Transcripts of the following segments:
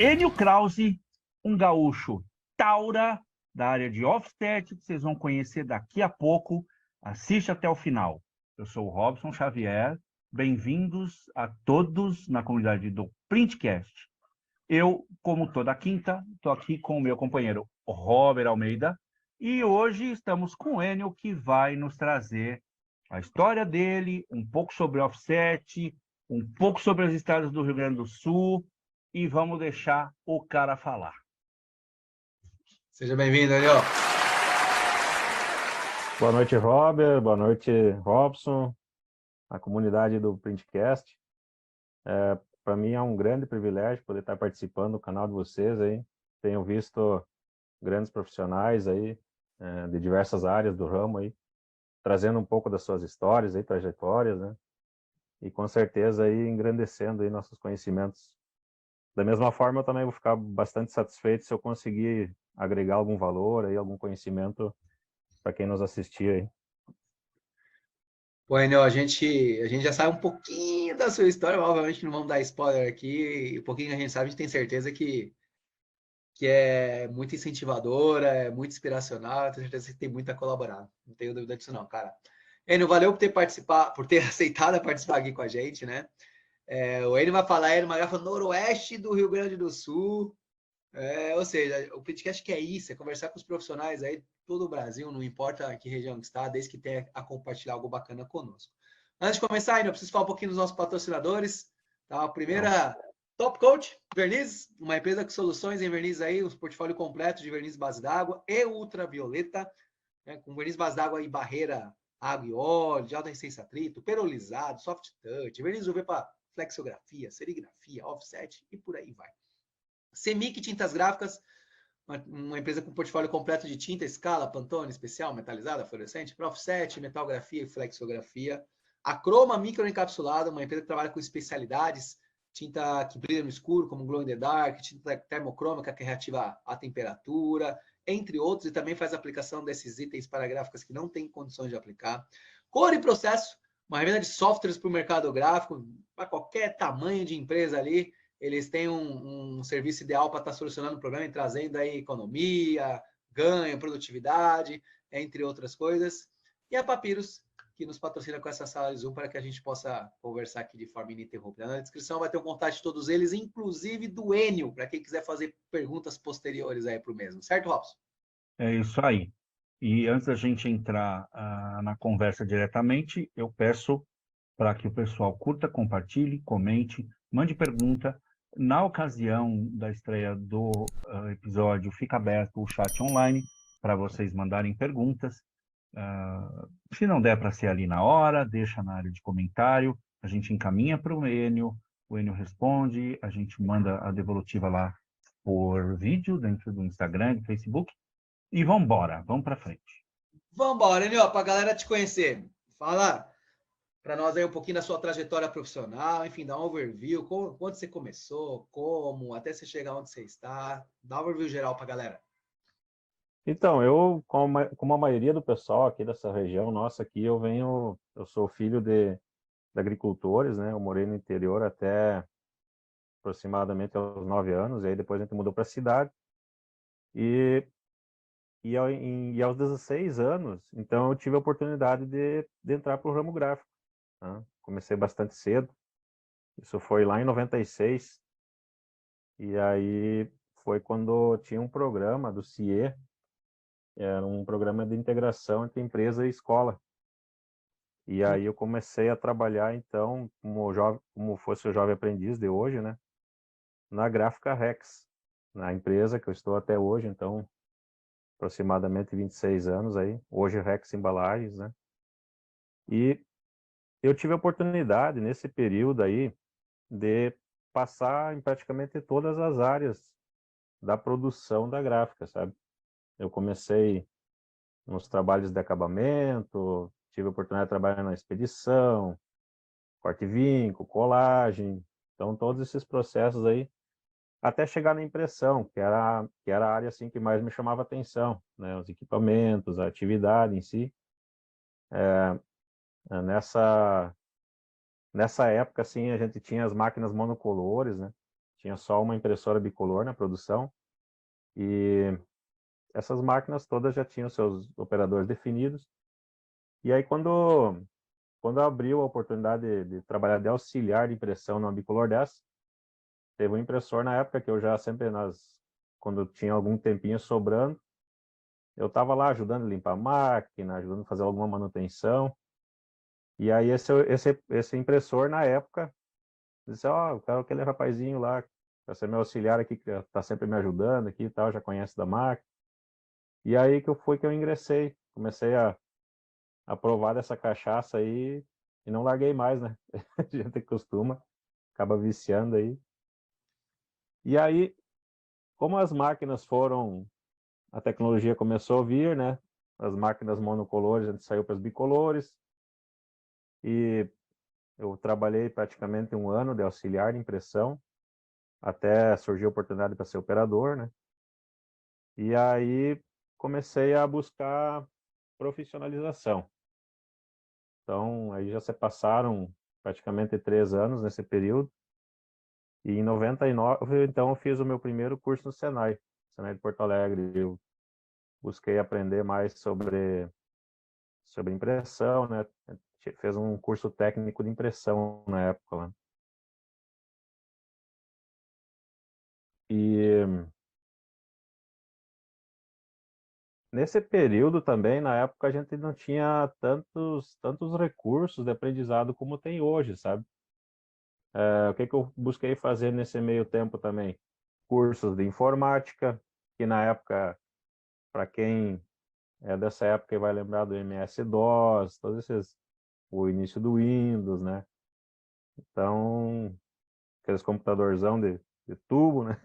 Enio Krause, um gaúcho taura da área de offset, que vocês vão conhecer daqui a pouco. Assiste até o final. Eu sou o Robson Xavier. Bem-vindos a todos na comunidade do Printcast. Eu, como toda quinta, estou aqui com o meu companheiro Robert Almeida e hoje estamos com o Enio, que vai nos trazer a história dele, um pouco sobre offset, um pouco sobre as estradas do Rio Grande do Sul e vamos deixar o cara falar. Seja bem-vindo, Enio. Boa noite, Robert. Boa noite, Robson, a comunidade do Printcast. Para mim é um grande privilégio poder estar participando do canal de vocês aí. Tenho visto grandes profissionais aí de diversas áreas do ramo aí, trazendo um pouco das suas histórias aí, trajetórias, né? E com certeza aí engrandecendo aí nossos conhecimentos. Da mesma forma, eu também vou ficar bastante satisfeito se eu conseguir agregar algum valor aí, algum conhecimento para quem nos assistir aí. Pô, Enio, a gente já sabe um pouquinho da sua história, obviamente não vamos dar spoiler aqui, um pouquinho que a gente sabe, a gente tem certeza que é muito incentivadora, é muito inspiracional, tenho certeza que tem muito a colaborar, não tenho dúvida disso não, cara. Enio, valeu por ter aceitado participar aqui com a gente, né? O Enio vai falar, é numa garrafa noroeste do Rio Grande do Sul, ou seja, o podcast que é isso, é conversar com os profissionais aí de todo o Brasil, não importa que região que está, desde que tenha a compartilhar algo bacana conosco. Antes de começar, ainda preciso falar um pouquinho dos nossos patrocinadores. Tá? A primeira, Top Coat Verniz, uma empresa com soluções em verniz aí, um portfólio completo de verniz base d'água e ultravioleta, né? Com verniz base d'água e barreira água e óleo, de alta resistência a atrito, perolizado, soft touch, verniz UV para flexografia, serigrafia, offset e por aí vai. Semic Tintas Gráficas, uma empresa com portfólio completo de tinta, escala, Pantone, especial, metalizada, fluorescente, para offset, metalgrafia e flexografia. A Croma Microencapsulada, uma empresa que trabalha com especialidades, tinta que brilha no escuro, como Glow in the Dark, tinta termocrômica que reativa a temperatura, entre outros, e também faz a aplicação desses itens para gráficas que não têm condições de aplicar. Cor e Processo, uma revenda de softwares para o mercado gráfico, para qualquer tamanho de empresa ali. Eles têm um serviço ideal para estar solucionando o problema e trazendo aí economia, ganho, produtividade, entre outras coisas. E a Papyrus, que nos patrocina com essa sala de Zoom para que a gente possa conversar aqui de forma ininterrupta. Na descrição vai ter o contato de todos eles, inclusive do Enio, para quem quiser fazer perguntas posteriores aí para o mesmo. Certo, Robson? É isso aí. E antes da gente entrar na conversa diretamente, eu peço para que o pessoal curta, compartilhe, comente, mande pergunta. Na ocasião da estreia do episódio, fica aberto o chat online para vocês mandarem perguntas. Se não der para ser ali na hora, deixa na área de comentário, a gente encaminha para o Enio responde, a gente manda a devolutiva lá por vídeo dentro do Instagram, do Facebook, e vamos embora, vamos para frente. Vamos embora, Enio, para a galera te conhecer. Fala para nós aí um pouquinho da sua trajetória profissional, enfim, dá um overview, quando você começou, como, até você chegar onde você está, dá um overview geral para a galera. Então, eu, como a maioria do pessoal aqui dessa região nossa aqui, eu sou filho de agricultores, né? Eu morei no interior até aproximadamente aos 9 anos, e aí depois a gente mudou para a cidade. E aos 16 anos, então eu tive a oportunidade de entrar para o ramo gráfico, né? Comecei bastante cedo, isso foi lá em 96, e aí foi quando tinha um programa do CIE, era um programa de integração entre empresa e escola. E aí eu comecei a trabalhar, então, como fosse o jovem aprendiz de hoje, né? Na Gráfica Rex, na empresa que eu estou até hoje, então, aproximadamente 26 anos aí. Hoje Rex Embalagens, né? E eu tive a oportunidade, nesse período aí, de passar em praticamente todas as áreas da produção da gráfica, sabe? Eu comecei nos trabalhos de acabamento, tive a oportunidade de trabalhar na expedição, corte e vinco, colagem, então todos esses processos aí, até chegar na impressão, que era a área assim que mais me chamava atenção, né? Os equipamentos, a atividade em si. Nessa época, assim, a gente tinha as máquinas monocolores, né? tinha só uma impressora bicolor na produção, e essas máquinas todas já tinham seus operadores definidos. E aí, quando abriu a oportunidade de trabalhar de auxiliar de impressão numa bicolor dessa, teve um impressor na época que eu já sempre, quando tinha algum tempinho sobrando, eu estava lá ajudando a limpar a máquina, ajudando a fazer alguma manutenção. E aí esse impressor, na época, disse, ó, eu quero aquele rapazinho lá, para ser meu auxiliar aqui, que está sempre me ajudando aqui e tal, já conhece da máquina. E aí que eu ingressei, comecei a provar dessa cachaça aí e não larguei mais, né? A gente costuma, acaba viciando aí. E aí, como as máquinas a tecnologia começou a vir, né? As máquinas monocolores, a gente saiu para as bicolores, e eu trabalhei praticamente 1 ano de auxiliar de impressão, até surgiu a oportunidade para ser operador, né? E aí comecei a buscar profissionalização. Então, aí já se passaram praticamente 3 anos nesse período. E em 99, então, eu fiz o meu primeiro curso no Senai de Porto Alegre. Eu busquei aprender mais sobre impressão, né? Fez um curso técnico de impressão na época lá. E nesse período também, na época, a gente não tinha tantos recursos de aprendizado como tem hoje, sabe? O que eu busquei fazer nesse meio tempo também? Cursos de informática, que na época, para quem é dessa época vai lembrar do MS-DOS, o início do Windows, né? Então, aqueles computadorzão de tubo, né?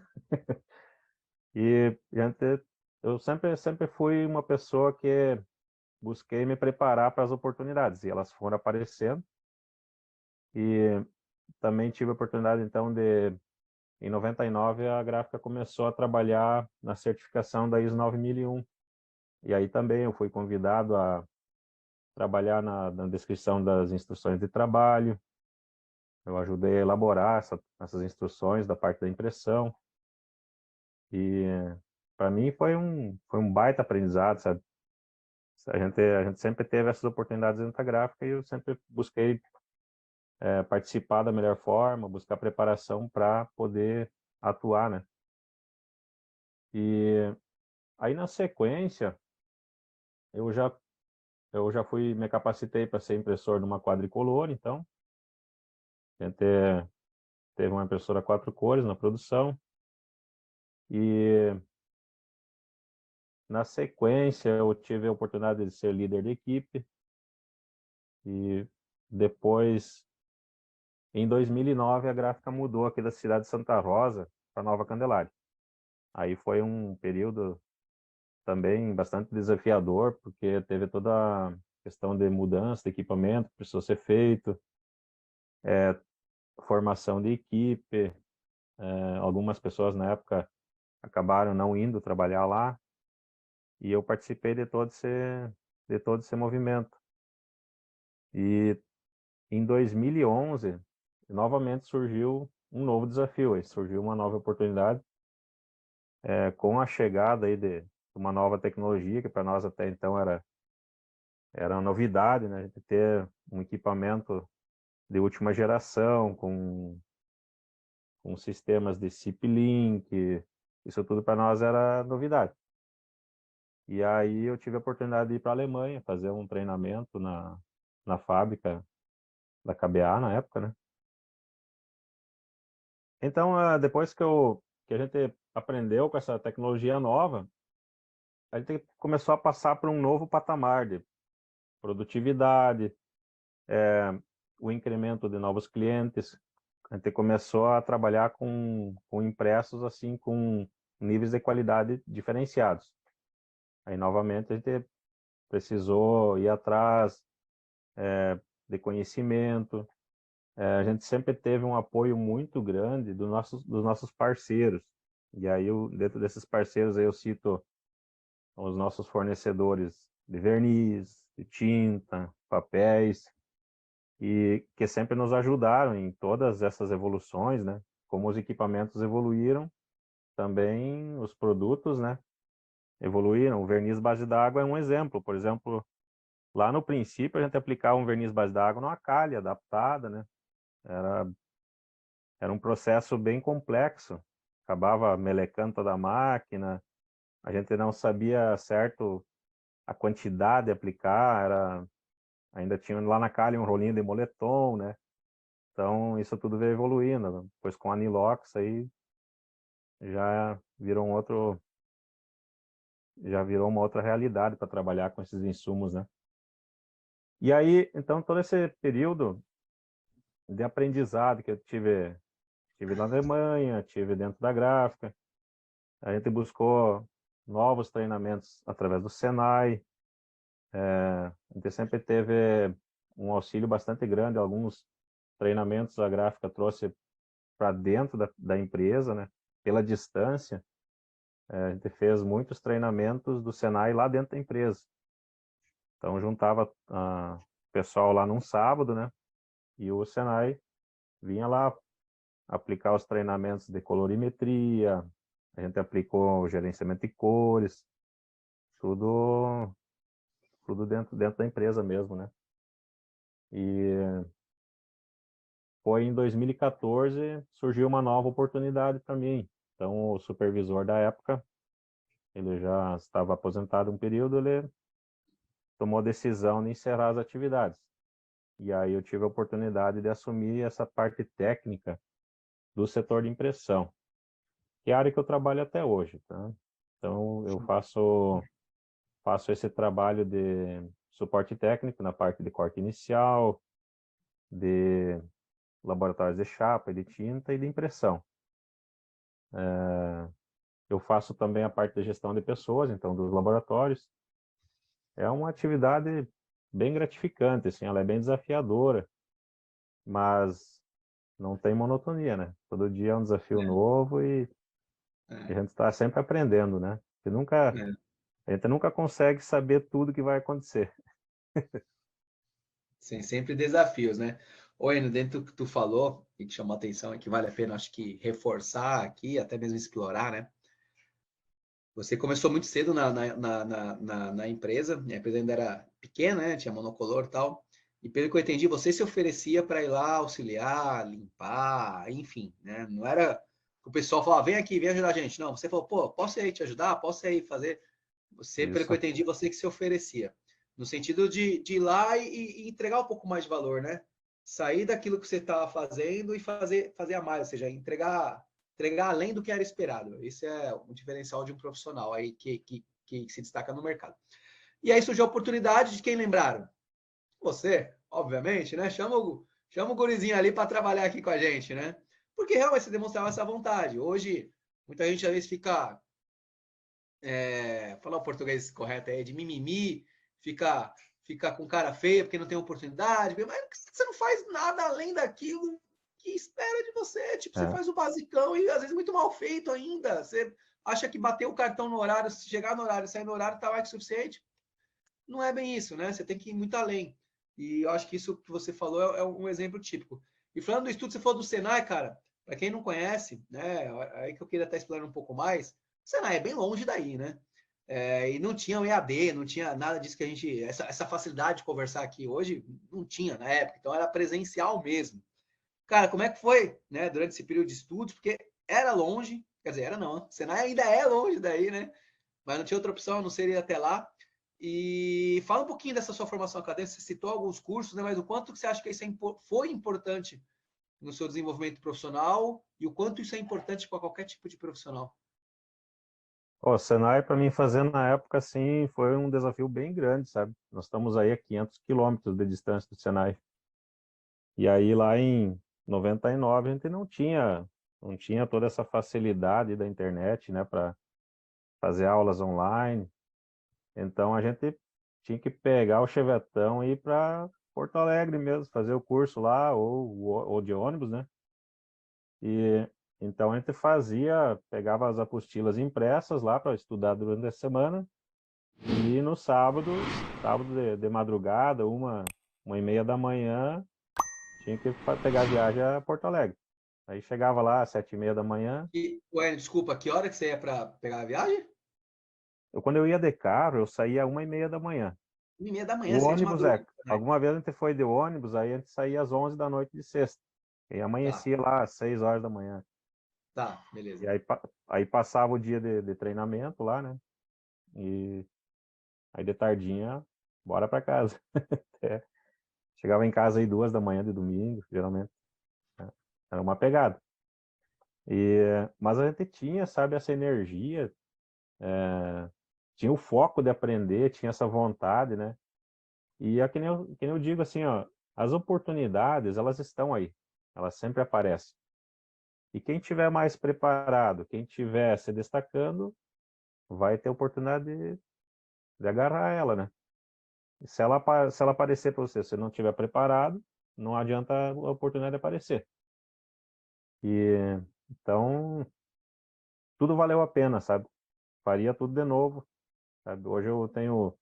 E eu sempre fui uma pessoa que busquei me preparar para as oportunidades, e elas foram aparecendo. E também tive a oportunidade, então, em 99, a gráfica começou a trabalhar na certificação da ISO 9001. E aí também eu fui convidado a trabalhar na descrição das instruções de trabalho. Eu ajudei a elaborar essas instruções da parte da impressão. E para mim foi um baita aprendizado, sabe? A gente sempre teve essas oportunidades dentro da gráfica, e eu sempre busquei participar da melhor forma, buscar preparação para poder atuar, né? E aí, na sequência, eu já me capacitei para ser impressor numa quadricolor. Então a gente teve uma impressora 4 cores na produção, e na sequência eu tive a oportunidade de ser líder de equipe. E depois, em 2009, a gráfica mudou aqui da cidade de Santa Rosa para Nova Candelária. Aí foi um período também bastante desafiador, porque teve toda a questão de mudança de equipamento que precisou ser feito, formação de equipe. Algumas pessoas na época acabaram não indo trabalhar lá, e eu participei de todo esse movimento. E em 2011, novamente surgiu um novo desafio, aí surgiu uma nova oportunidade, com a chegada aí de uma nova tecnologia, que para nós até então era uma novidade, né? A gente ter um equipamento de última geração, com sistemas de CP-Link, isso tudo para nós era novidade. E aí eu tive a oportunidade de ir para a Alemanha, fazer um treinamento na fábrica da KBA na época, né? Então, depois que a gente aprendeu com essa tecnologia nova, a gente começou a passar por um novo patamar de produtividade, o incremento de novos clientes. A gente começou a trabalhar com impressos assim, com níveis de qualidade diferenciados. Aí, novamente, a gente precisou ir atrás de conhecimento. A gente sempre teve um apoio muito grande dos nossos parceiros. E aí, dentro desses parceiros, aí eu cito os nossos fornecedores de verniz, de tinta, papéis, e que sempre nos ajudaram em todas essas evoluções, né? como os equipamentos evoluíram, também os produtos, né, evoluíram. O verniz base d'água é um exemplo. Por exemplo, lá no princípio a gente aplicava um verniz base d'água numa calha adaptada, né? Era um processo bem complexo. Acabava melecando toda a máquina. A gente não sabia certo a quantidade a aplicar. Ainda tinha lá na calha um rolinho de moletom, né? Então isso tudo veio evoluindo. Depois com a Anilox aí já virou uma outra realidade para trabalhar com esses insumos, né? E aí, então, todo esse período de aprendizado que eu tive na Alemanha, tive dentro da gráfica, a gente buscou novos treinamentos através do Senai, a gente sempre teve um auxílio bastante grande, alguns treinamentos a gráfica trouxe para dentro da empresa, né? Pela distância, a gente fez muitos treinamentos do Senai lá dentro da empresa. Então juntava o pessoal lá num sábado, né? E o Senai vinha lá aplicar os treinamentos de colorimetria, a gente aplicou o gerenciamento de cores, tudo dentro da empresa mesmo, né? E foi em 2014 surgiu uma nova oportunidade para mim. Então o supervisor da época, ele já estava aposentado um período, ele tomou a decisão de encerrar as atividades. E aí eu tive a oportunidade de assumir essa parte técnica do setor de impressão, que é a área que eu trabalho até hoje, tá? Então eu faço esse trabalho de suporte técnico na parte de corte inicial, de laboratórios de chapa, de tinta e de impressão. Eu faço também a parte de gestão de pessoas, então dos laboratórios. É uma atividade bem gratificante, assim, ela é bem desafiadora, mas não tem monotonia, né? Todo dia é um desafio novo e a gente está sempre aprendendo, né? A gente nunca consegue saber tudo que vai acontecer. Sim, sempre desafios, né? Oi, dentro do que tu falou e que chamou a atenção e que vale a pena, acho que reforçar aqui, até mesmo explorar, né? Você começou muito cedo na empresa, a empresa ainda era pequena, né? Tinha monocolor e tal. E pelo que eu entendi, você se oferecia para ir lá auxiliar, limpar, enfim, né? Não era que o pessoal falava, vem aqui, vem ajudar a gente. Não, você falou, pô, posso ir aí te ajudar? Posso ir aí fazer? Você, pelo que eu Isso, entendi, você que se oferecia. No sentido de ir lá e entregar um pouco mais de valor, né? Sair daquilo que você estava fazendo e fazer a mais, ou seja, entregar além do que era esperado. Esse é um diferencial de um profissional aí que se destaca no mercado. E aí surgiu a oportunidade de quem lembraram? Você, obviamente, né? Chama o gurizinho ali para trabalhar aqui com a gente, né? Porque realmente você demonstrava essa vontade. Hoje, muita gente às vezes fica, falar o português correto aí, de mimimi, fica com cara feia porque não tem oportunidade, mas você não faz nada além daquilo que espera de você. Tipo, você faz o basicão e às vezes muito mal feito ainda. Você acha que bater o cartão no horário, chegar no horário, sair no horário, tá mais que suficiente. Não é bem isso, né? Você tem que ir muito além. E eu acho que isso que você falou é um exemplo típico. E falando do estudo, você falou do Senai, cara, para quem não conhece, né? Aí que eu queria estar explorando um pouco mais. O Senai é bem longe daí, né? E não tinha o EAD, não tinha nada disso que a gente. Essa facilidade de conversar aqui hoje não tinha na época, então era presencial mesmo. Cara, como é que foi, né, durante esse período de estudos? Porque era longe, quer dizer, era não, o Senai ainda é longe daí, né? Mas não tinha outra opção, não seria até lá. E fala um pouquinho dessa sua formação acadêmica, você citou alguns cursos, né, mas o quanto que você acha que isso foi importante no seu desenvolvimento profissional e o quanto isso é importante para qualquer tipo de profissional? O Senai, para mim, fazer na época, assim, foi um desafio bem grande, sabe? Nós estamos aí a 500 quilômetros de distância do Senai. E aí, lá em 99, a gente não tinha toda essa facilidade da internet, né, para fazer aulas online. Então, a gente tinha que pegar o chevetão e ir para Porto Alegre mesmo, fazer o curso lá, ou de ônibus, né? E então a gente pegava as apostilas impressas lá para estudar durante a semana, e no sábado de madrugada, 1h30 da manhã, tinha que pegar a viagem a Porto Alegre. Aí chegava lá às 7h30 da manhã. Ué, desculpa, que hora que você ia para pegar a viagem? Quando eu ia de carro, eu saía às 1h30 da manhã. 1h30 da manhã, O você ia de ônibus madrugada, né? alguma vez a gente foi de ônibus, aí a gente saía às 11 da noite de sexta. E Tá, amanhecia lá às 6 horas da manhã. tá, E beleza. aí passava o dia de treinamento lá, né? E aí de tardinha, bora para casa. É. Chegava em casa aí 2 da manhã de domingo, geralmente. Né? Era uma pegada. Mas a gente tinha, sabe, essa energia, tinha o foco de aprender, tinha essa vontade, né? E é que nem eu digo assim, ó, as oportunidades, elas estão aí. Elas sempre aparecem. E quem tiver mais preparado, quem tiver se destacando, vai ter oportunidade de agarrar ela, né? E se ela aparecer para você, se você não tiver preparado, não adianta a oportunidade aparecer. E então, tudo valeu a pena, sabe? Faria tudo de novo, sabe? Hoje eu tenho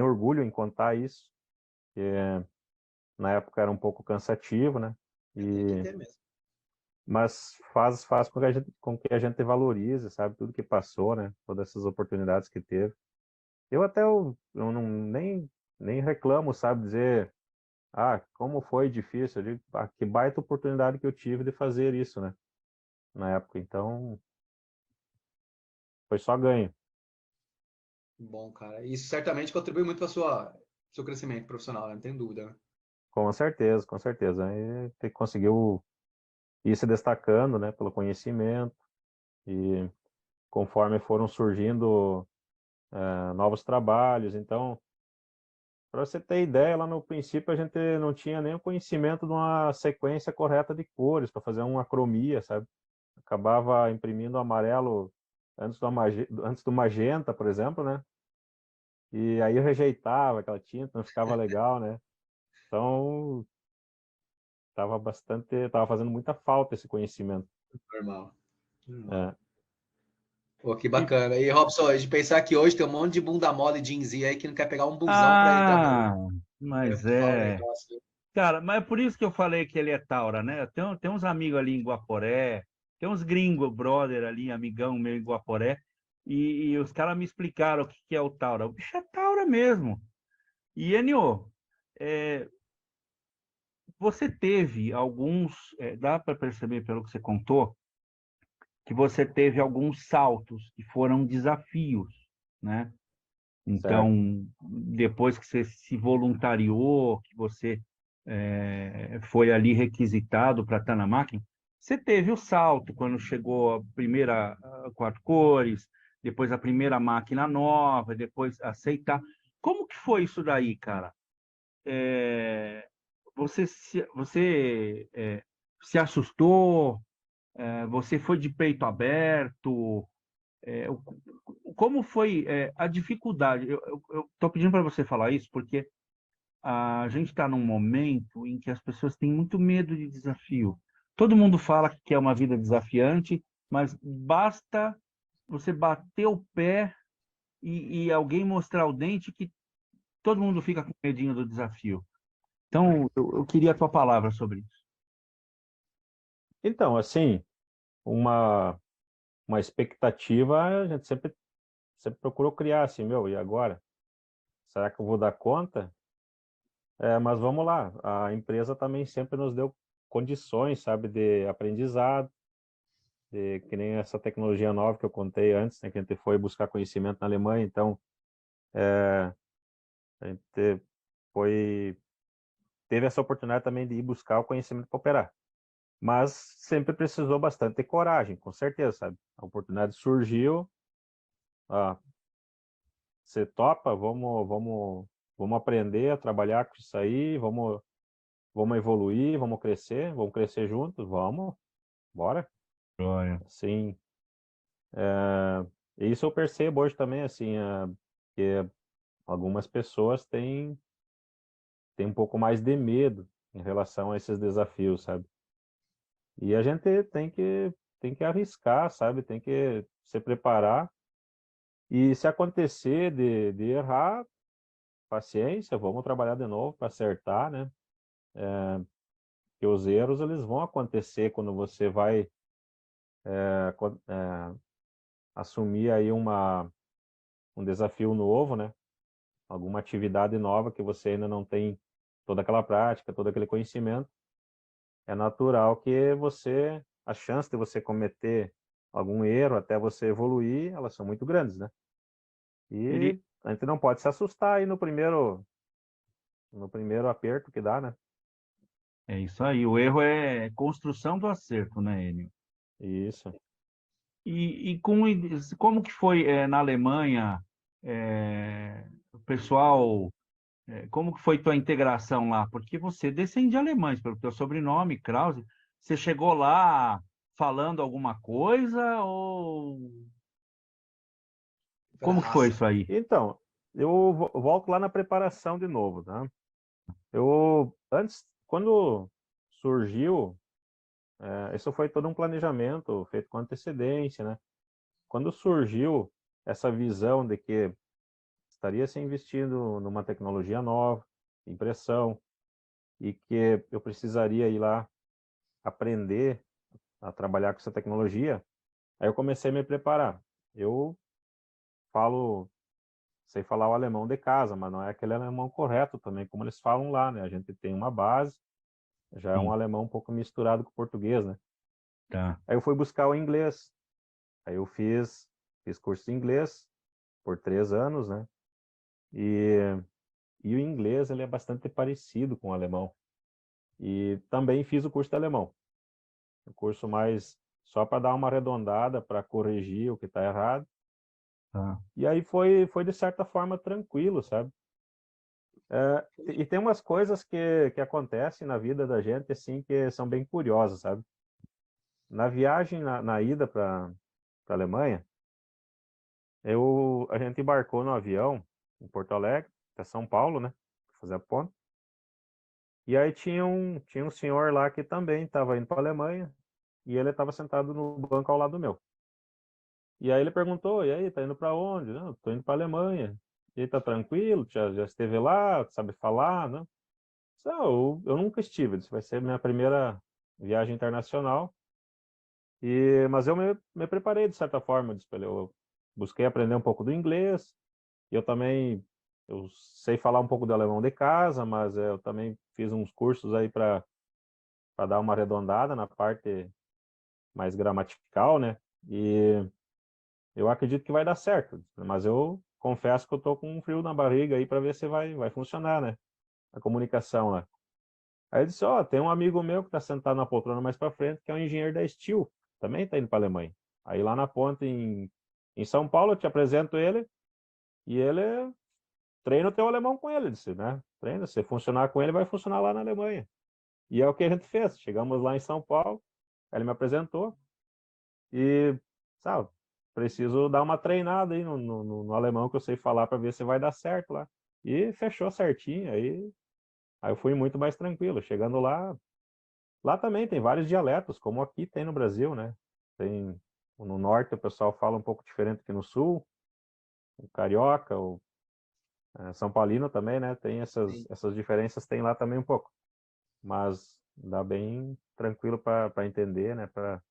orgulho em contar isso, que na época era um pouco cansativo, né? Tem que E ter mesmo. mas faz com que a gente valorize, sabe? Tudo que passou, né? Todas essas oportunidades que teve. Eu não nem reclamo, sabe? Dizer, como foi difícil. Eu digo, que baita oportunidade que eu tive de fazer isso, né? Na época. Então, foi só ganho. Bom, cara. Isso certamente contribui muito para seu crescimento profissional, né? Não tem dúvida, né? Com certeza, com certeza. Aí você conseguiu ir se destacando, né? Pelo conhecimento. E conforme foram surgindo novos trabalhos. Então, para você ter ideia, lá no princípio a gente não tinha nem o conhecimento de uma sequência correta de cores para fazer uma acromia, sabe? Acabava imprimindo amarelo antes do magenta, por exemplo, né? E aí eu rejeitava aquela tinta, não ficava legal, né? Então, tava fazendo muita falta esse conhecimento. Normal. Normal. É. Pô, que E, bacana. E, Robson, de pensar que hoje tem um monte de bunda mole de Inzi aí que não quer pegar um busão para entrar no. Ah, Eu mas te falar um é. negócio. Cara, mas é por isso que eu falei que ele é Taura, né? Tem uns amigos ali em Guaporé, tem uns gringos, brother ali, amigão meu em Guaporé, e os caras me explicaram o que que é o Taura. O bicho é Taura mesmo. E, Enio, é, você teve alguns, dá para perceber pelo que você contou, que você teve alguns saltos que foram desafios, né? certo, Então, depois que você se voluntariou, que você foi ali requisitado para estar na máquina, você teve o salto quando chegou a primeira quatro cores, depois a primeira máquina nova, depois aceitar. Como que foi isso daí, cara? Você se essustou? Você foi de peito aberto? Como foi a dificuldade? Eu estou pedindo para você falar isso porque a gente está num momento em que as pessoas têm muito medo de desafio. Todo mundo fala que quer uma vida desafiante, mas basta você bater o pé e alguém mostrar o dente que todo mundo fica com medinho do desafio. Então, eu queria a tua palavra sobre isso. então, assim, uma, uma expectativa a gente sempre procurou criar, assim, meu, e agora? Será que eu vou dar conta? Mas vamos lá, a empresa também sempre nos deu condições, sabe, de aprendizado, que nem essa tecnologia nova que eu contei antes, né, que a gente foi buscar conhecimento na Alemanha, então a gente foi, teve essa oportunidade também de ir buscar o conhecimento para operar. Mas sempre precisou bastante de coragem, com certeza, sabe? A oportunidade surgiu, ah, você topa, vamos aprender a trabalhar com isso aí, vamos evoluir, vamos crescer juntos, vamos, bora. Glória. Assim, isso eu percebo hoje também, assim, que algumas pessoas têm um pouco mais de medo em relação a esses desafios, sabe? E a gente tem que arriscar, sabe? Tem que se preparar. E se acontecer de errar, paciência, vamos trabalhar de novo para acertar, né? Porque os erros, eles vão acontecer quando você vai assumir aí um desafio novo, né? Alguma atividade nova que você ainda não tem toda aquela prática, todo aquele conhecimento. É natural que a chance de você cometer algum erro até você evoluir, elas são muito grandes, né? Ele, E a gente não pode se assustar aí no primeiro aperto que dá, né? é isso aí. O erro é construção do acerto, né, Enio? Isso. Como que foi na Alemanha, o pessoal, como que foi tua integração lá? Porque você descende de alemães, pelo teu sobrenome, Krause. Você chegou lá falando alguma coisa ou Foi na como que foi raça. isso aí? Então, eu volto lá na preparação de novo, tá? Antes, quando surgiu, isso foi todo um planejamento feito com antecedência, né? Quando surgiu essa visão de que estaria se investindo numa tecnologia nova, impressão, e que eu precisaria ir lá aprender a trabalhar com essa tecnologia, aí eu comecei a me preparar. Eu falo, sei falar o alemão de casa, mas não é aquele alemão correto também, como eles falam lá, né? A gente tem uma base, já é um Sim, alemão um pouco misturado com o português, né? tá. Aí eu fui buscar o inglês. Aí eu fiz curso de inglês por 3 anos, né? E, e o inglês, ele é bastante parecido com o alemão. E também fiz o curso de alemão. O curso mais só para dar uma arredondada, para corrigir o que está errado. Tá. E aí foi de certa forma tranquilo, sabe? E tem umas coisas que acontecem na vida da gente, assim, que são bem curiosas, sabe? Na viagem, na ida para a Alemanha, a gente embarcou no avião em Porto Alegre, até São Paulo, né? Pra fazer a ponte. E aí tinha um senhor lá que também estava indo para a Alemanha, e ele estava sentado no banco ao lado do meu. E aí ele perguntou: e aí, tá indo para onde? Não, tô indo para a Alemanha. E aí, tá tranquilo? Já esteve lá? Sabe falar? Não? Não, eu nunca estive. Isso vai ser minha primeira viagem internacional. Mas eu me preparei de certa forma. Eu busquei aprender um pouco do inglês. E eu sei falar um pouco do alemão de casa, mas eu também fiz uns cursos aí para dar uma arredondada na parte mais gramatical, né? E eu acredito que vai dar certo. Mas eu confesso que eu tô com um frio na barriga aí para ver se vai funcionar, né? A comunicação lá. Aí ele disse: ó, tem um amigo meu que está sentado na poltrona mais para frente, que é um engenheiro da Steel, também está indo para a Alemanha. Aí lá na ponte em São Paulo, eu te apresento ele, e ele treina o teu alemão com ele, disse, né? Treina, se funcionar com ele, vai funcionar lá na Alemanha. E é o que a gente fez. Chegamos lá em São Paulo, ele me apresentou, e, sabe, preciso dar uma treinada aí no alemão que eu sei falar para ver se vai dar certo lá. E fechou certinho, aí eu fui muito mais tranquilo. Chegando lá também tem vários dialetos, como aqui tem no Brasil, né? No norte o pessoal fala um pouco diferente que no sul, o carioca, o São Paulino também, né? Tem Sim. essas diferenças, tem lá também um pouco. Mas dá bem tranquilo para entender, né? Para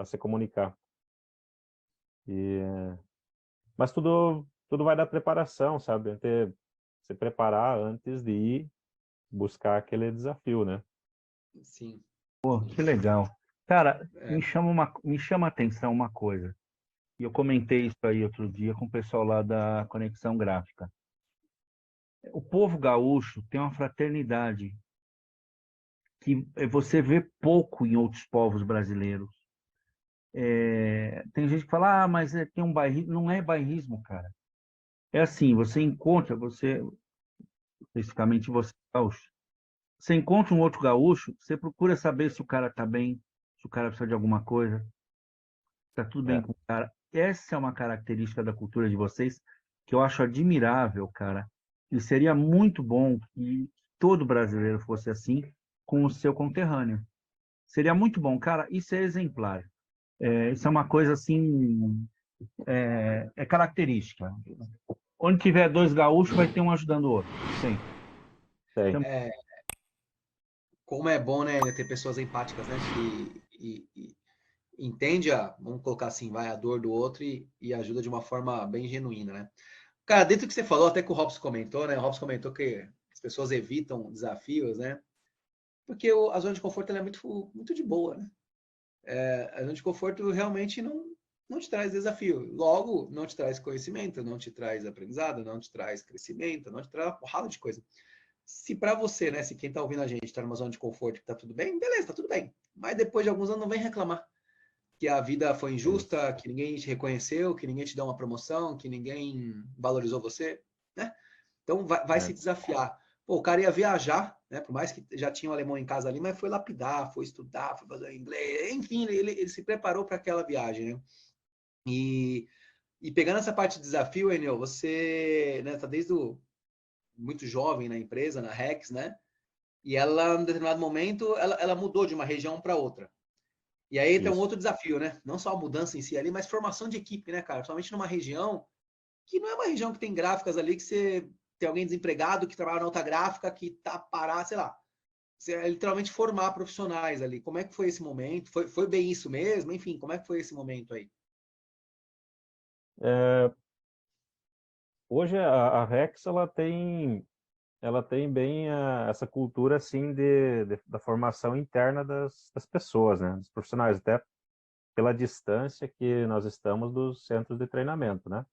se comunicar. Mas tudo vai da preparação, sabe? A gente se preparar antes de ir buscar aquele desafio, né? Sim. Pô, Sim. que legal. Cara, É, me chama a atenção uma coisa. E eu comentei isso aí outro dia com o pessoal lá da Conexão Gráfica. O povo gaúcho tem uma fraternidade que você vê pouco em outros povos brasileiros. Tem gente que fala, ah, mas tem um bairrismo. Não é bairrismo, cara. É assim, especificamente você, gaúcho, você encontra um outro gaúcho, você procura saber se o cara tá bem, se o cara precisa de alguma coisa, tá tudo bem É, com o cara. Essa é uma característica da cultura de vocês que eu acho admirável, cara. E seria muito bom que todo brasileiro fosse assim com o seu conterrâneo. Seria muito bom, cara. Isso é exemplar. Isso é uma coisa assim, é característica. Onde tiver dois gaúchos, vai ter um ajudando o outro. Sim. tem. é, Como é bom, né, ter pessoas empáticas, né, que entende vamos colocar assim, vai a dor do outro e ajuda de uma forma bem genuína, né? Cara, dentro do que você falou, até que o Robson comentou, né? O Robson comentou que as pessoas evitam desafios, né? Porque a zona de conforto ela é muito de boa, né? A zona de conforto realmente não te traz desafio. Logo, não te traz conhecimento, não te traz aprendizado, não te traz crescimento, não te traz uma porrada de coisa. Se para você, né, se quem tá ouvindo a gente tá numa zona de conforto que tá tudo bem, beleza, tá tudo bem. Mas depois de alguns anos não vem reclamar que a vida foi Isso. injusta, que ninguém te reconheceu, que ninguém te deu uma promoção, que ninguém valorizou você, né? Então vai se É. desafiar. Pô, o cara ia viajar, né? Por mais que já tinha um alemão em casa ali, mas foi lapidar, foi estudar, foi fazer inglês, enfim, ele se preparou para aquela viagem, né? E pegando essa parte de desafio, Enel, você né, tá desde muito jovem na empresa, na Rex, né? E ela, em determinado momento, ela mudou de uma região para outra. E aí tem um Isso. outro desafio, né? Não só a mudança em si ali, mas formação de equipe, né, cara? Principalmente numa região que não é uma região que tem gráficas ali que você tem alguém desempregado que trabalha na outra gráfica que tá parado, sei lá. Você é literalmente formar profissionais ali. Como é que foi esse momento? Foi bem isso mesmo? Enfim, como é que foi esse momento aí? É, hoje a Rex ela tem bem essa cultura assim da formação interna das pessoas, né, dos profissionais, até pela distância que nós estamos dos centros de treinamento, né?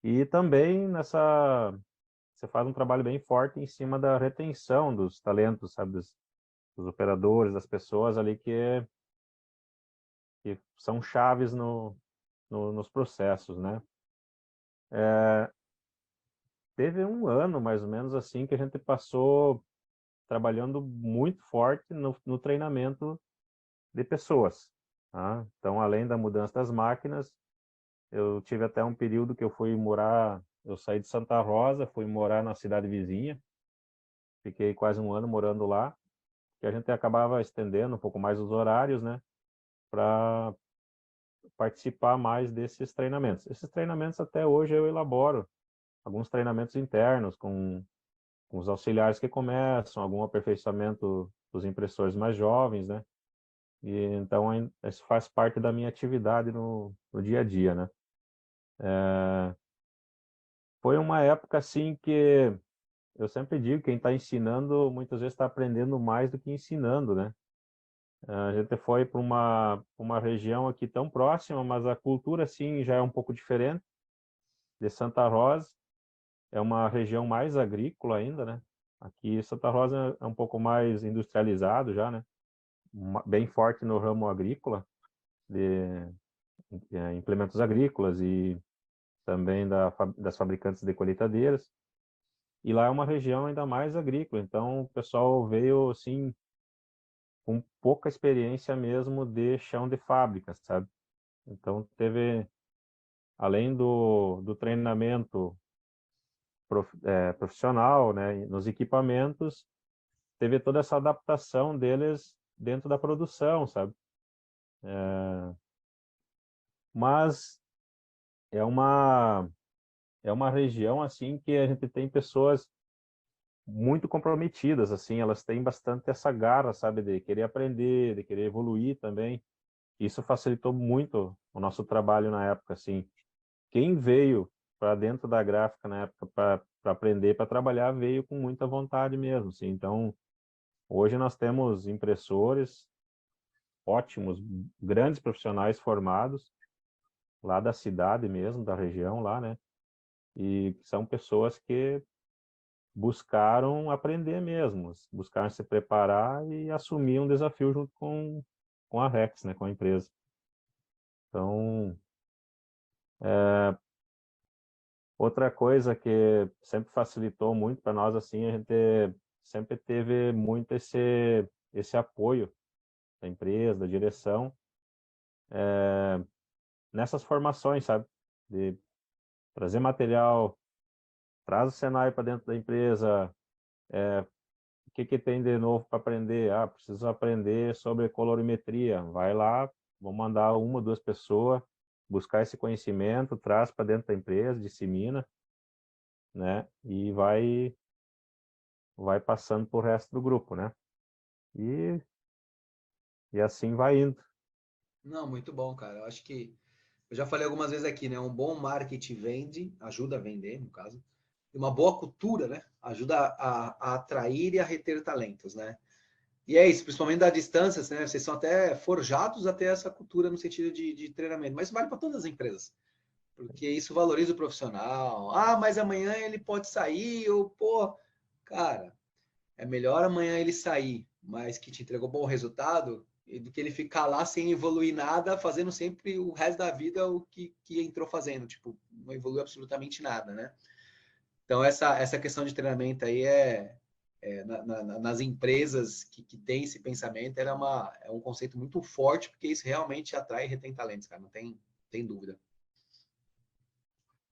E também você faz um trabalho bem forte em cima da retenção dos talentos, sabe, dos operadores, das pessoas ali que são chaves nos processos, né? Teve um ano, mais ou menos assim, que a gente passou trabalhando muito forte no treinamento de pessoas, tá? Então, além da mudança das máquinas, eu tive até um período que eu saí de Santa Rosa, fui morar na cidade vizinha, fiquei quase um ano morando lá, que a gente acabava estendendo um pouco mais os horários, né, para participar mais desses treinamentos. Esses treinamentos até hoje eu elaboro alguns treinamentos internos com os auxiliares que começam, algum aperfeiçoamento dos impressores mais jovens, né? E então isso faz parte da minha atividade no dia a dia, né? Foi uma época assim que eu sempre digo, quem está ensinando muitas vezes está aprendendo mais do que ensinando, né? A gente foi para uma região aqui tão próxima, mas a cultura assim já é um pouco diferente de Santa Rosa. É uma região mais agrícola ainda, né? Aqui Santa Rosa é um pouco mais industrializado já, né? Bem forte no ramo agrícola, de implementos agrícolas e também das fabricantes de colheitadeiras. E lá é uma região ainda mais agrícola, então o pessoal veio assim com pouca experiência mesmo de chão de fábrica, sabe? Então teve, além do treinamento profissional, né, nos equipamentos, teve toda essa adaptação deles dentro da produção, sabe? Mas é é uma região assim que a gente tem pessoas muito comprometidas, assim, elas têm bastante essa garra, sabe, de querer aprender, de querer evoluir também. Isso facilitou muito o nosso trabalho na época, assim. Quem veio para dentro da gráfica na época para aprender, para trabalhar, veio com muita vontade mesmo, assim. Então, hoje nós temos impressores ótimos, grandes profissionais formados lá da cidade mesmo, da região lá, né? E são pessoas que buscaram aprender mesmo, buscaram se preparar e assumir um desafio junto com a Rex, né, com a empresa. Então, outra coisa que sempre facilitou muito para nós, assim, a gente sempre teve muito esse apoio da empresa, da direção, nessas formações, sabe? De trazer material, traz o Senai para dentro da empresa, o que tem de novo para aprender? Ah, preciso aprender sobre colorimetria. Vai lá, vou mandar uma ou duas pessoas buscar esse conhecimento, traz para dentro da empresa, dissemina, né? E vai passando para o resto do grupo, né? e, e assim vai indo. Não, muito bom, cara. Eu acho que eu já falei algumas vezes aqui, né? Um bom marketing vende, ajuda a vender, no caso. E uma boa cultura, né? Ajuda a atrair e a reter talentos, né? E é isso, principalmente da distância, né? Vocês são até forjados a ter essa cultura no sentido de treinamento, mas isso vale para todas as empresas, porque isso valoriza o profissional. Ah, mas amanhã ele pode sair, ou pô, cara, é melhor amanhã ele sair, mas que te entregou bom resultado, do que ele ficar lá sem evoluir nada, fazendo sempre o resto da vida o que entrou fazendo, tipo, não evoluiu absolutamente nada, né? Então, essa questão de treinamento aí nas empresas que têm esse pensamento, é um conceito muito forte, porque isso realmente atrai e retém talentos, cara, não tem dúvida.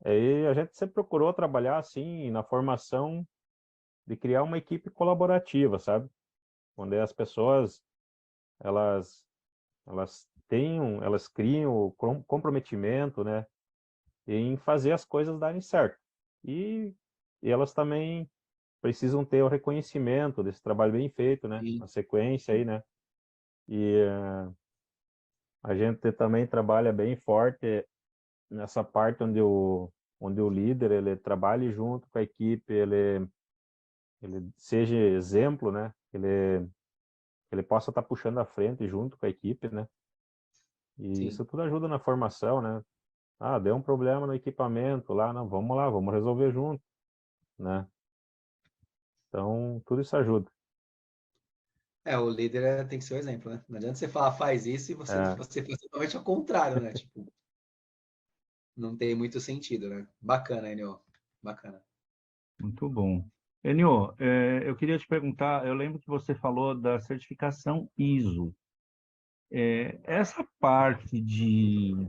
E a gente sempre procurou trabalhar assim na formação de criar uma equipe colaborativa, sabe? Onde as pessoas elas elas criam o comprometimento, né, em fazer as coisas darem certo. E, e elas também precisam ter o reconhecimento desse trabalho bem feito, né, Sim, na sequência aí, sim, né? E a gente também trabalha bem forte nessa parte onde o líder ele trabalhe junto com a equipe, ele seja exemplo, né? Ele possa estar puxando a frente junto com a equipe, né? E sim. isso tudo ajuda na formação, né? Ah, deu um problema no equipamento lá, vamos resolver junto, né? Então, tudo isso ajuda. O líder tem que ser o exemplo, né? Não adianta você falar, faz isso, e É, você faz totalmente ao contrário, né? Tipo, não tem muito sentido, né? Bacana, Enio. Bacana. Muito bom. Enio, eu queria te perguntar, eu lembro que você falou da certificação ISO. Essa parte de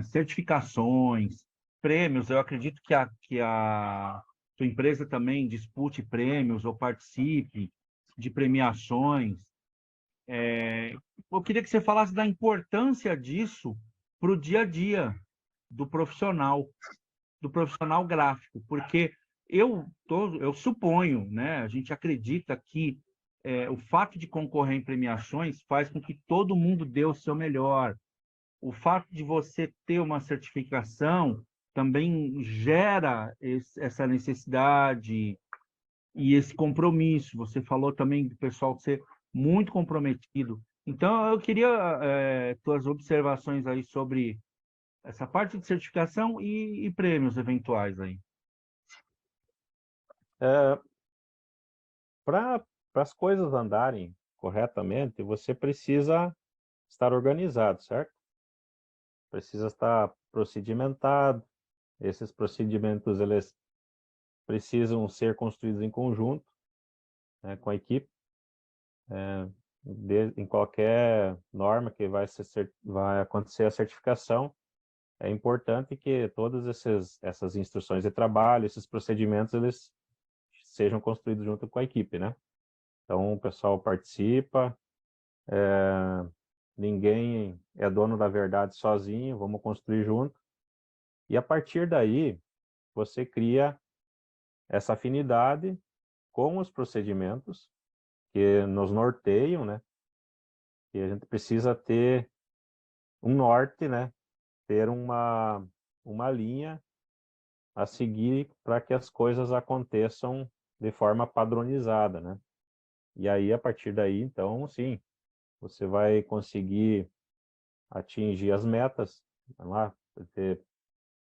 certificações, prêmios, eu acredito que a sua empresa também dispute prêmios ou participe de premiações. Eu queria que você falasse da importância disso para o dia a dia do profissional gráfico, porque eu suponho, né, a gente acredita que o fato de concorrer em premiações faz com que todo mundo dê o seu melhor. O fato de você ter uma certificação também gera essa necessidade e esse compromisso. Você falou também do pessoal ser muito comprometido. Então, eu queria tuas observações aí sobre essa parte de certificação e prêmios eventuais aí. é, para as coisas andarem corretamente, você precisa estar organizado, certo? Precisa estar procedimentado. Esses procedimentos eles precisam ser construídos em conjunto, né, com a equipe. Em qualquer norma que vai acontecer a certificação, é importante que todas essas instruções de trabalho, esses procedimentos, eles sejam construídos junto com a equipe, né? Então, o pessoal participa, ninguém é dono da verdade sozinho, vamos construir junto. E a partir daí, você cria essa afinidade com os procedimentos que nos norteiam, né? E a gente precisa ter um norte, né? Ter uma linha a seguir para que as coisas aconteçam de forma padronizada, né? E aí, a partir daí, então, sim, você vai conseguir atingir as metas. Vamos lá,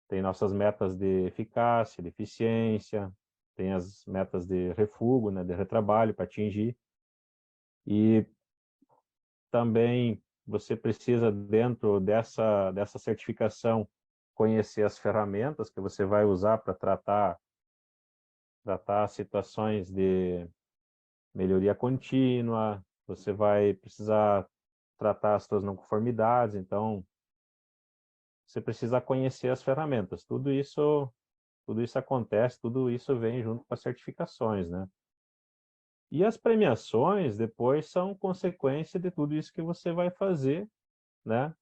tem nossas metas de eficácia, de eficiência, tem as metas de refúgio, né, de retrabalho para atingir. E também você precisa, dentro dessa certificação, conhecer as ferramentas que você vai usar para tratar situações de melhoria contínua, você vai precisar tratar as suas não conformidades, então você precisa conhecer as ferramentas. Tudo isso acontece, tudo isso vem junto com as certificações, né? E as premiações depois são consequência de tudo isso que você vai fazer, né?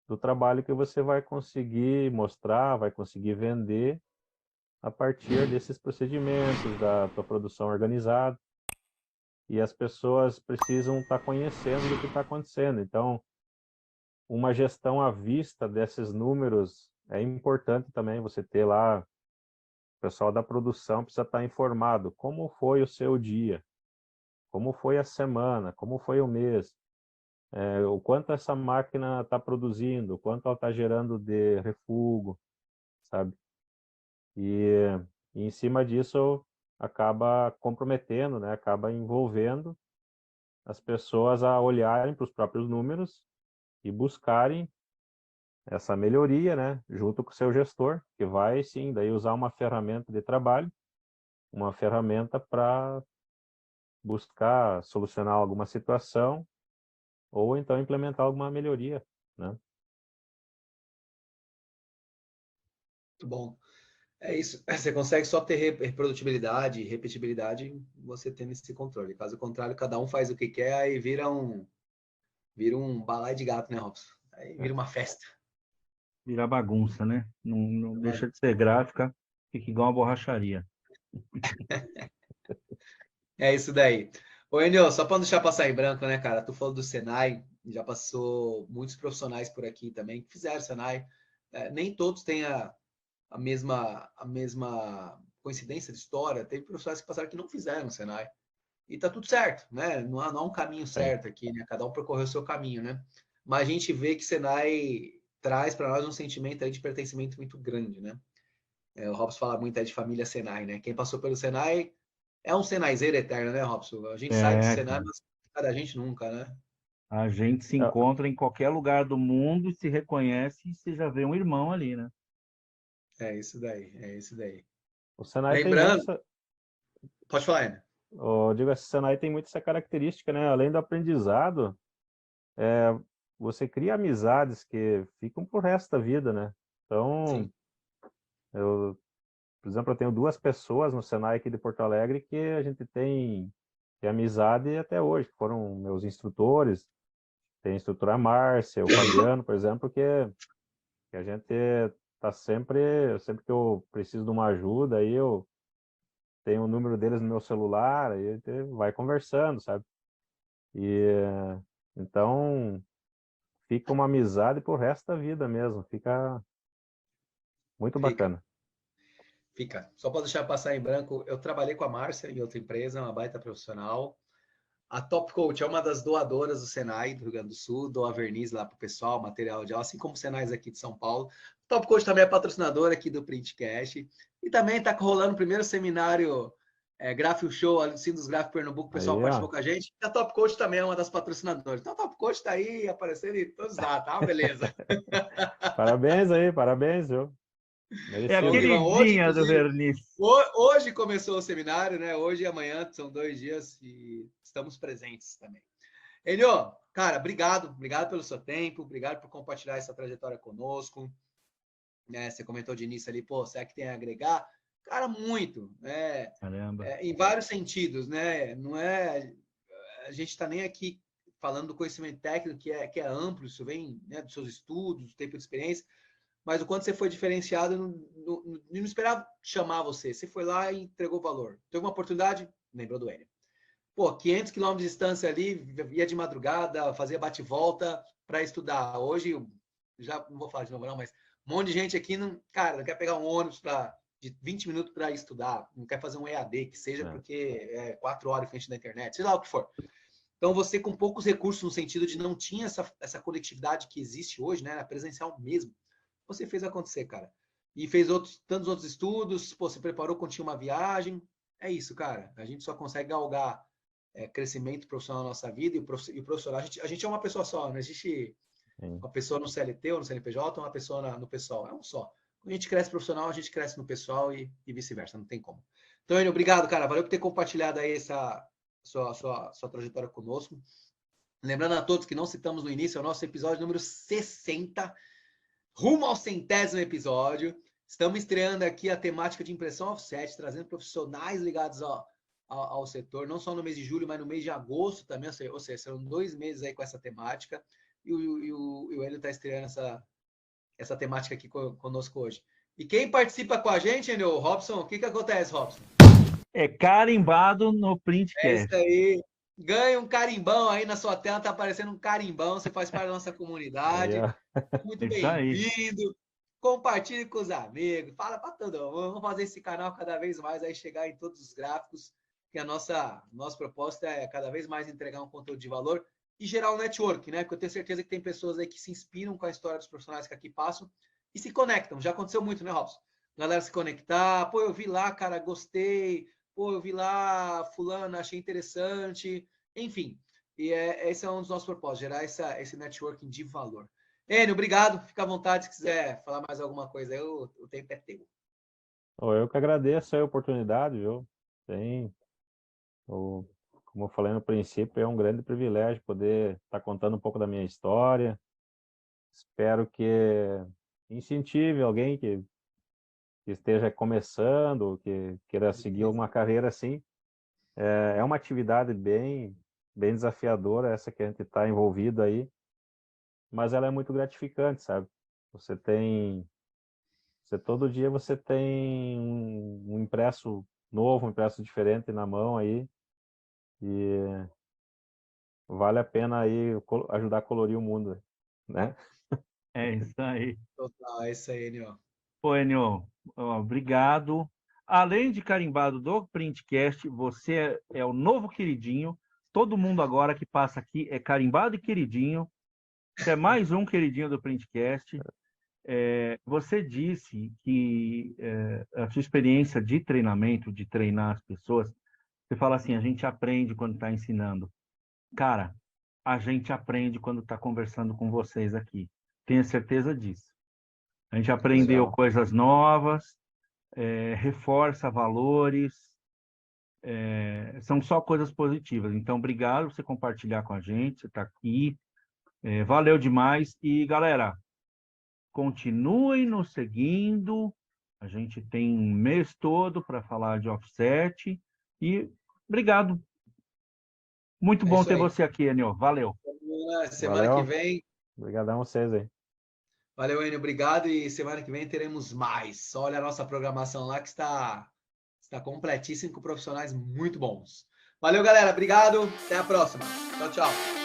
Do trabalho que você vai conseguir mostrar, vai conseguir vender a partir desses procedimentos, da tua produção organizada. e as pessoas precisam estar conhecendo do que está acontecendo. Então, uma gestão à vista desses números é importante também, você ter lá, o pessoal da produção precisa estar informado, como foi o seu dia, como foi a semana, como foi o mês, o quanto essa máquina está produzindo, o quanto ela está gerando de refúgio, sabe? E em cima disso acaba comprometendo, né? Acaba envolvendo as pessoas a olharem para os próprios números e buscarem essa melhoria, né? Junto com o seu gestor, que vai sim, daí usar uma ferramenta de trabalho, uma ferramenta para buscar solucionar alguma situação ou então implementar alguma melhoria, né? Muito bom. É isso. Você consegue só ter reprodutibilidade e repetibilidade você tendo esse controle. Caso contrário, cada um faz o que quer, aí vira um balai de gato, né, Robson? Aí vira uma festa. Vira bagunça, né? Não deixa de ser gráfica, fica igual uma borracharia. É isso daí. Ô, Enio, só para não deixar passar em branco, né, cara? Tu falou do Senai, já passou muitos profissionais por aqui também que fizeram Senai. Nem todos têm a mesma coincidência de história. Teve profissionais que passaram que não fizeram Senai. E tá tudo certo, né? Não há um caminho certo aqui, né? Cada um percorreu o seu caminho, né? Mas a gente vê que Senai traz para nós um sentimento aí de pertencimento muito grande, né? O Robson fala muito aí de família Senai, né? Quem passou pelo Senai é um Senaizeiro eterno, né, Robson? A gente sai do Senai, Cara. mas sai da gente nunca, né? A gente se É, encontra em qualquer lugar do mundo, se reconhece e você já vê um irmão ali, né? É isso daí, é isso daí. o Senai tem muito, Lembrando, pode falar, Ana. eu digo, esse Senai tem muito essa característica, né? Além do aprendizado, você cria amizades que ficam pro resto da vida, né? Então, Sim, por exemplo, eu tenho 2 pessoas no Senai aqui de Porto Alegre que a gente tem amizade até hoje, que foram meus instrutores. Tem a instrutora Márcia, o Fabiano, por exemplo, que a gente tá sempre que eu preciso de uma ajuda, aí eu tenho o número deles no meu celular, aí a gente vai conversando, sabe? E então fica uma amizade pro resto da vida mesmo, fica muito fica. bacana. Fica. Só para deixar passar em branco, eu trabalhei com a Márcia em outra empresa, uma baita profissional. A Top Coach é uma das doadoras do Senai do Rio Grande do Sul, doa verniz lá para o pessoal, material de aula, assim como o Senai aqui de São Paulo. A Top Coach também é patrocinadora aqui do Printcast. E também está rolando o primeiro seminário Gráfico Show, ali do Sindos Gráfico Pernambuco, o pessoal Aí, ó, participou com a gente. E a Top Coach também é uma das patrocinadoras. Então a Top Coach está aí aparecendo em todos lá, tá? Beleza. parabéns aí, parabéns, viu? É a Show, Merecido. Guilherme. Hoje, queridinha do inclusive, verniz. hoje começou o seminário, né? Hoje e amanhã são 2 dias e estamos presentes também. Enio, cara, obrigado pelo seu tempo, obrigado por compartilhar essa trajetória conosco. Você comentou de início ali, pô, será que tem a agregar? Cara, muito, Caramba. em vários sentidos, né? Não é, a gente está nem aqui falando do conhecimento técnico que é amplo, isso vem, né, dos seus estudos, do tempo de experiência, mas o quanto você foi diferenciado, não esperava chamar você. Você foi lá e entregou valor. Teve uma oportunidade, lembrou do Enio. Pô, 500 quilômetros de distância ali, ia de madrugada, fazia bate-volta para estudar. Hoje, já não vou falar de novo não, mas um monte de gente aqui, não, cara, não quer pegar um ônibus de 20 minutos para estudar, não quer fazer um EAD, que seja porque é 4 horas em frente da internet, sei lá o que for. Então, você com poucos recursos, no sentido de não tinha essa conectividade que existe hoje, né, presencial mesmo, você fez acontecer, cara. E fez tantos outros estudos, pô, se preparou quando tinha uma viagem. É isso, cara. A gente só consegue galgar crescimento profissional na nossa vida e o profissional. A gente é uma pessoa só, não existe uma pessoa no CLT ou no CNPJ ou uma pessoa no pessoal. É um só. Quando a gente cresce profissional, a gente cresce no pessoal e vice-versa, não tem como. Então, Enio, obrigado, cara. Valeu por ter compartilhado aí essa sua trajetória conosco. Lembrando a todos que não citamos no início, é o nosso episódio número 60. Rumo ao 100º episódio. Estamos estreando aqui a temática de impressão offset, trazendo profissionais ligados ao setor, não só no mês de julho, mas no mês de agosto também, ou seja, serão 2 meses aí com essa temática, e o Hélio está estreando essa temática aqui conosco hoje. E quem participa com a gente, Enio, Robson, o que acontece, Robson? É carimbado no É isso Printcast. aí. Ganhe um carimbão aí na sua tela, tá aparecendo um carimbão, você faz parte da nossa comunidade. Muito Isso aí. bem-vindo. Compartilhe com os amigos, fala para todo mundo. Vamos fazer esse canal cada vez mais aí chegar em todos os gráficos, que a nossa proposta é cada vez mais entregar um conteúdo de valor e gerar um network, né? Porque eu tenho certeza que tem pessoas aí que se inspiram com a história dos profissionais que aqui passam e se conectam. Já aconteceu muito, né, Robson? Galera se conectar, pô, eu vi lá, cara, gostei, pô, eu vi lá, fulano, achei interessante, enfim. E esse é um dos nossos propósitos, gerar esse networking de valor. Enio, obrigado. Fica à vontade se quiser falar mais alguma coisa aí, o tempo é teu. Eu que agradeço a oportunidade, viu? Como eu falei no princípio, é um grande privilégio poder estar contando um pouco da minha história. Espero que incentive alguém que esteja começando, que queira seguir uma carreira assim. É uma atividade bem desafiadora essa que a gente está envolvido aí, mas ela é muito gratificante, sabe? Todo dia você tem um impresso novo, um impresso diferente na mão aí, e vale a pena aí ajudar a colorir o mundo, né? É isso aí. Total, é isso aí, Enio. Pô, Enio, obrigado. Além de carimbado do Printcast, você é o novo queridinho. Todo mundo agora que passa aqui é carimbado e queridinho. Você é mais um queridinho do Printcast. Você disse que a sua experiência de treinamento, de treinar as pessoas, você fala assim, a gente aprende quando está ensinando. Cara, a gente aprende quando está conversando com vocês aqui. Tenha certeza disso. A gente aprendeu Legal. coisas novas, reforça valores, são só coisas positivas. Então, obrigado por você compartilhar com a gente, você está aqui. Valeu demais. E, galera, continuem nos seguindo. A gente tem um mês todo para falar de offset. E obrigado. Muito bom isso ter aí. você aqui, Enio. Valeu. Semana que vem. Obrigadão a vocês aí. Valeu, Enio. Obrigado. E semana que vem teremos mais. Olha a nossa programação lá que está completíssima com profissionais muito bons. Valeu, galera. Obrigado. Até a próxima. Tchau, tchau.